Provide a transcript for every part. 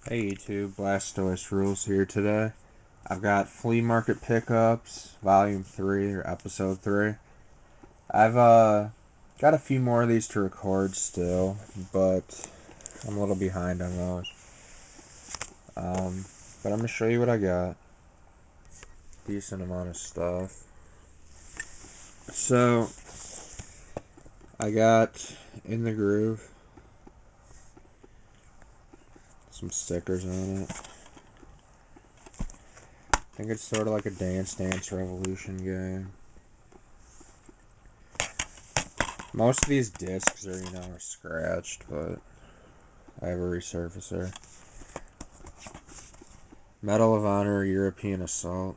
Hey YouTube, Blastoise Rules here today. I've got Flea Market Pickups, Volume 3, or Episode 3. I've got a few more of these to record still, but I'm a little behind on those. But I'm going to show you what I got. Decent amount of stuff. So, I got In the Groove. Some stickers on it. I think it's sort of like a Dance Dance Revolution game. Most of these discs are scratched, but I have a resurfacer. Medal of Honor European Assault.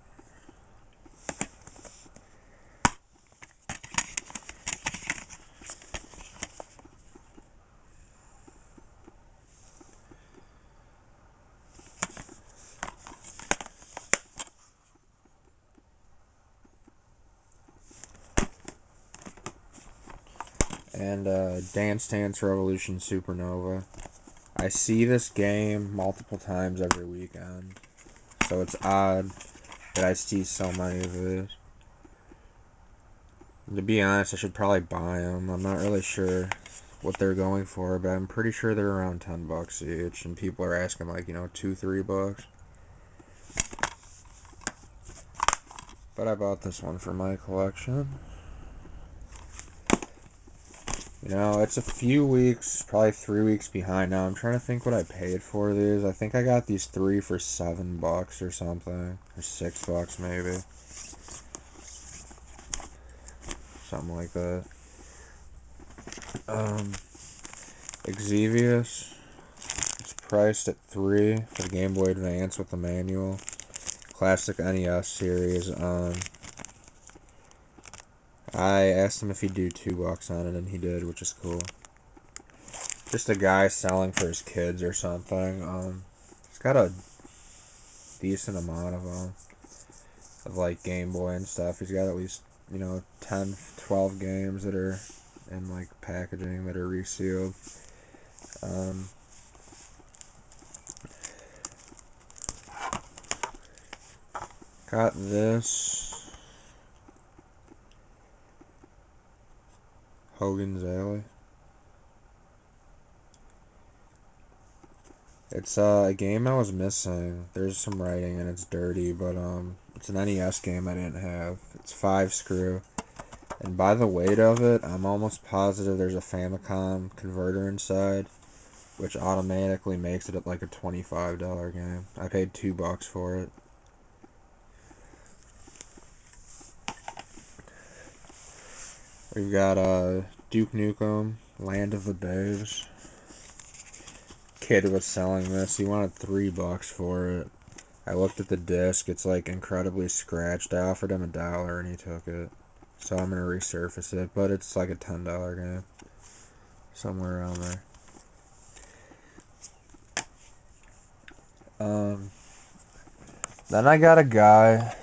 And Dance Dance Revolution Supernova. I see this game multiple times every weekend, so it's odd that I see so many of these. And to be honest, I should probably buy them. I'm not really sure what they're going for, but I'm pretty sure they're around $10 each, and people are asking like, $2-3. But I bought this one for my collection. It's a few weeks, probably 3 weeks behind now. I'm trying to think what I paid for these. I think I got these 3 for $7 or something. Or $6 maybe. Something like that. Xevious. It's priced at 3 for the Game Boy Advance with the manual. Classic NES series. I asked him if he'd do $2 on it, and he did, which is cool. Just a guy selling for his kids or something. He's got a decent amount of them, of like Game Boy and stuff. He's got at least 10, 12 games that are in like packaging that are resealed. Got this. Hogan's Alley. It's a game I was missing. There's some writing and it's dirty, but it's an NES game I didn't have. It's 5-screw. And by the weight of it, I'm almost positive there's a Famicom converter inside, which automatically makes it like a $25 game. I paid $2 for it. We've got Duke Nukem, Land of the Babes. Kid was selling this. He wanted $3 for it. I looked at the disc. It's like incredibly scratched. I offered him $1 and he took it. So I'm gonna resurface it, but it's like a $10 game. Somewhere around there. Then I got a guy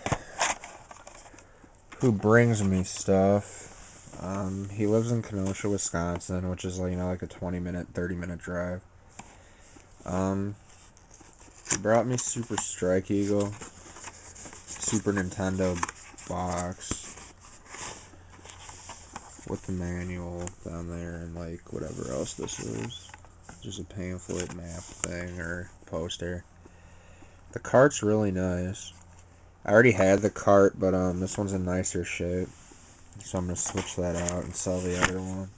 who brings me stuff. He lives in Kenosha, Wisconsin, which is like a 20-minute, 30-minute drive. He brought me Super Strike Eagle, Super Nintendo box with the manual down there and like whatever else this is. Just a pamphlet map thing or poster. The cart's really nice. I already had the cart, but this one's in nicer shape. So I'm going to switch that out and sell the other one.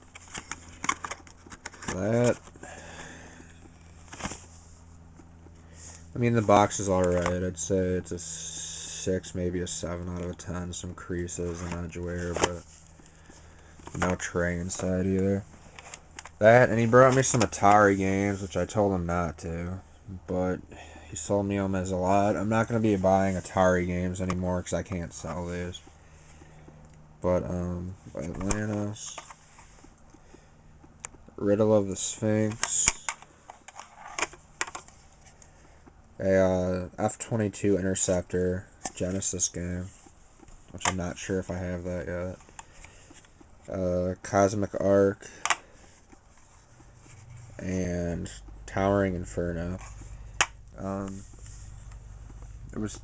The box is alright. I'd say it's a 6, maybe a 7 out of a 10. Some creases and edge wear, but no tray inside either. That, and he brought me some Atari games, which I told him not to, but he sold me them as a lot. I'm not going to be buying Atari games anymore because I can't sell these. But, Atlantis, Riddle of the Sphinx, a F-22 Interceptor Genesis game, which I'm not sure if I have that yet. Cosmic Arc, and Towering Inferno. It was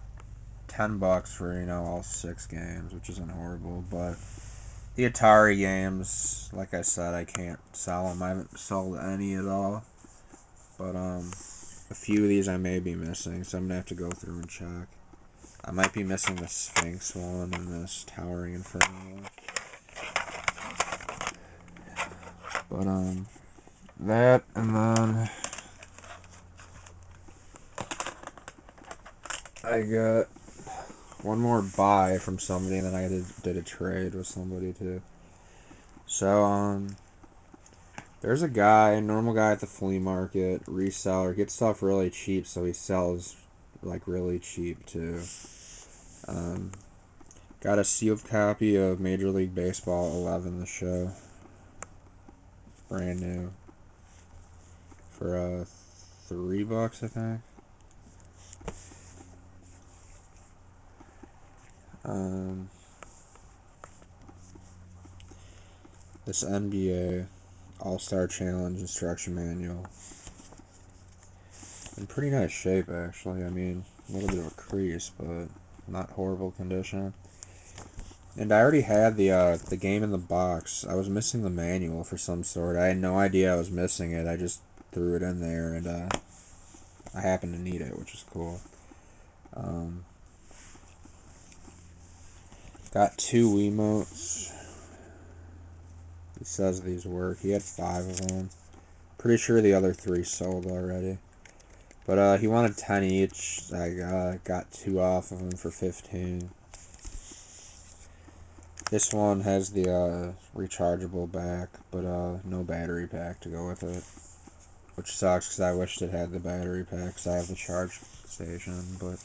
$10 for, all 6 games, which isn't horrible, but the Atari games, like I said, I can't sell them. I haven't sold any at all, but a few of these I may be missing, so I'm gonna have to go through and check. I might be missing the Sphinx one and this Towering Inferno one. But that, and then I got one more buy from somebody, and then I did a trade with somebody too. So there's a guy, normal guy at the flea market, reseller, gets stuff really cheap, so he sells like really cheap too. Got a sealed copy of Major League Baseball 11, the show, brand new, for $3, I think. This NBA All-Star Challenge instruction manual. In pretty nice shape, actually. I mean, a little bit of a crease, but not horrible condition. And I already had the game in the box. I was missing the manual for some sort. I had no idea I was missing it. I just threw it in there, and I happened to need it, which is cool. Got 2 Wiimotes. It says these work. He had 5 of them. Pretty sure the other 3 sold already. But he wanted 10 each. I got 2 off of him for 15. This one has the rechargeable back, but no battery pack to go with it. Which sucks, because I wished it had the battery pack, because I have the charge station. But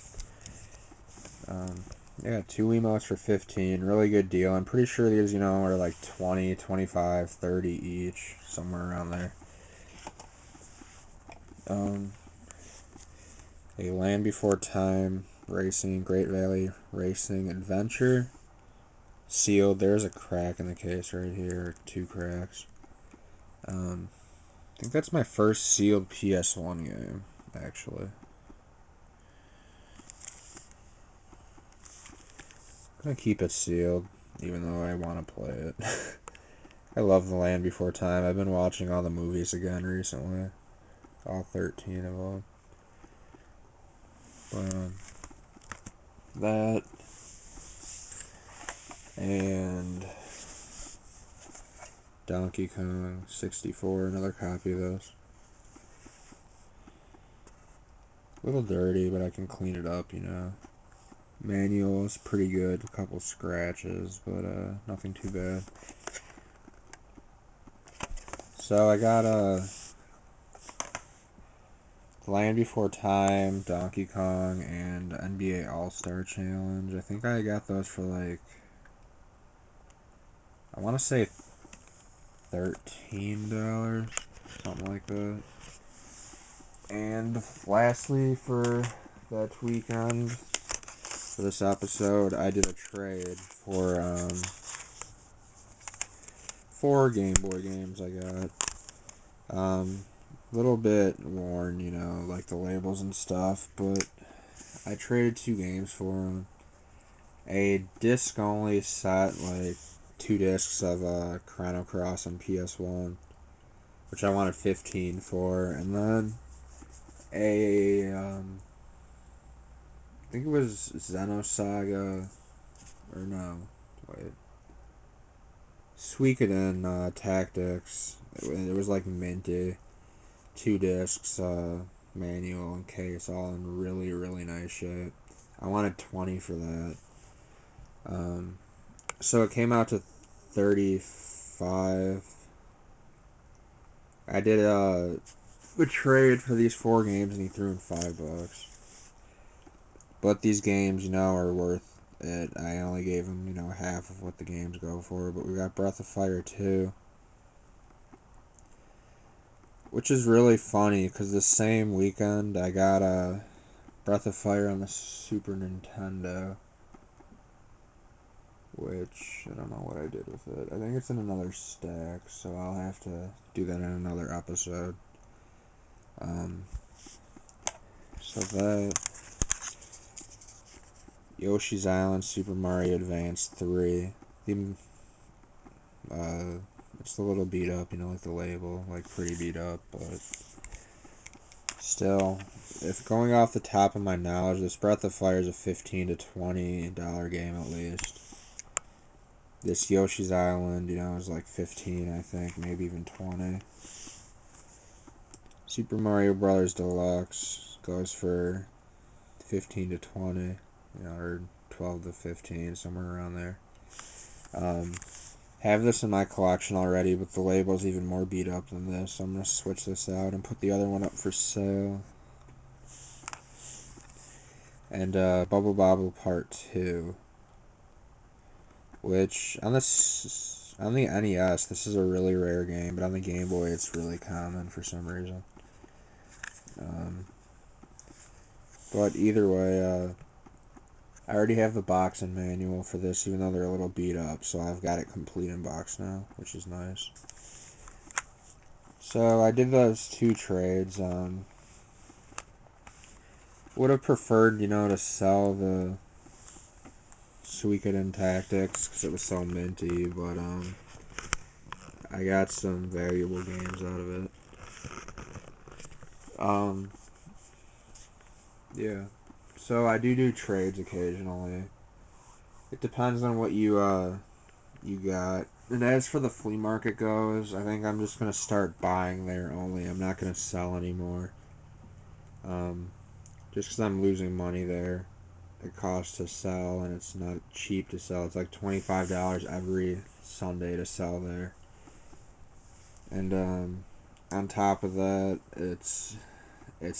yeah, 2 Wiimotes for 15. Really good deal. I'm pretty sure these, are like 20, 25, 30 each. Somewhere around there. A Land Before Time Racing, Great Valley Racing Adventure. Sealed. There's a crack in the case right here. 2 cracks. I think that's my first sealed PS1 game, actually. I'm gonna keep it sealed, even though I want to play it. I love The Land Before Time. I've been watching all the movies again recently. All 13 of them. But, that. And Donkey Kong 64, another copy of those. A little dirty, but I can clean it up, Manual is pretty good, a couple scratches, but nothing too bad. So I got Land Before Time, Donkey Kong, and NBA All-Star Challenge. I think I got those for like, I want to say $13, something like that. And lastly, for that weekend, for this episode, I did a trade for 4 Game Boy games I got. Little bit worn, like the labels and stuff, but I traded 2 games for them. A disc-only set, like 2 discs of Chrono Cross on PS1, which I wanted 15 for, and then I think it was Xenosaga, or no, wait, Suikoden Tactics. It was like minty, 2 discs, manual and case, all in really, really nice shape. I wanted 20 for that. So it came out to 35. I did a trade for these 4 games, and he threw in $5. But these games, are worth it. I only gave him, half of what the games go for. But we got Breath of Fire 2, which is really funny, because the same weekend I got Breath of Fire on the Super Nintendo, which I don't know what I did with it. I think it's in another stack, so I'll have to do that in another episode. So of that. Yoshi's Island Super Mario Advance 3. It's a little beat up, you know, like the label, like pretty beat up, but still, if going off the top of my knowledge, this Breath of Fire is a $15 to $20 game at least. This Yoshi's Island, you know, is like 15, I think, maybe even 20. Super Mario Brothers Deluxe goes for 15 to 20, you know, or 12 to 15, somewhere around there. Have this in my collection already, but the label's even more beat up than this, so I'm going to switch this out and put the other one up for sale. And Bubble Bobble Part 2, which on the NES, this is a really rare game, but on the Game Boy, it's really common for some reason. But either way, I already have the box and manual for this, even though they're a little beat up, so I've got it complete in box now, which is nice. So I did those 2 trades. Would have preferred, you know, to sell the Suikoden Tactics because it was so minty, but I got some valuable games out of it. Yeah. So I do trades occasionally. It depends on what you got. And as for the flea market goes, I think I'm just gonna start buying there only. I'm not gonna sell anymore. Just because I'm losing money there. It costs to sell, and it's not cheap to sell. It's like $25 every Sunday to sell there. And on top of that, it's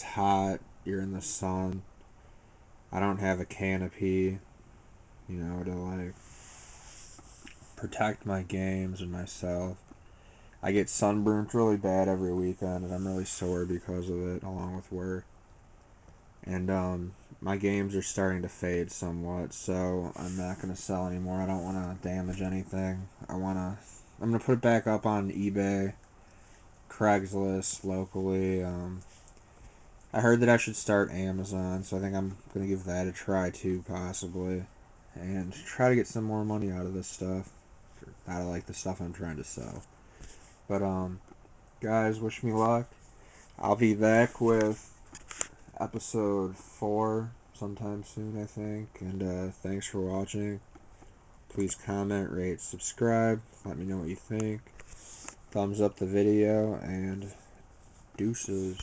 hot. You're in the sun. I don't have a canopy, you know, to like protect my games and myself. I get sunburnt really bad every weekend, and I'm really sore because of it, along with work. And my games are starting to fade somewhat, so I'm not going to sell anymore. I don't want to damage anything. I'm going to put it back up on eBay, Craigslist, locally. I heard that I should start Amazon, so I think I'm going to give that a try too, possibly. And try to get some more money out of this stuff. Out of, like, the stuff I'm trying to sell. But, guys, wish me luck. I'll be back with episode 4 sometime soon, I think. And, thanks for watching. Please comment, rate, subscribe. Let me know what you think. Thumbs up the video, and deuces.